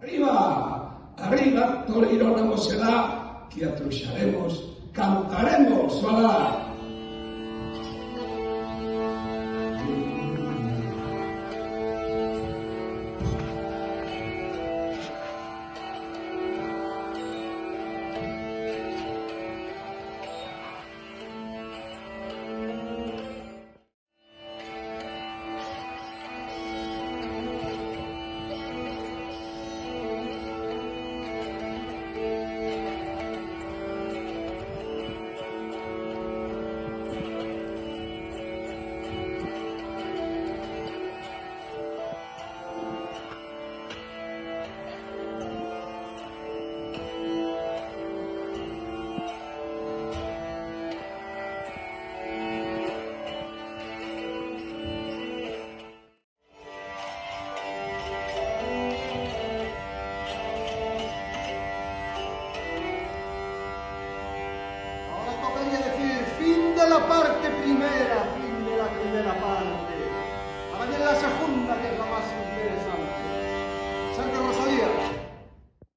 Arriba, arriba, Toriro na mocedad, que atruxaremos, cantaremos, alá. Fin de la parte primera, fin de la primera parte. Ahora viene la segunda.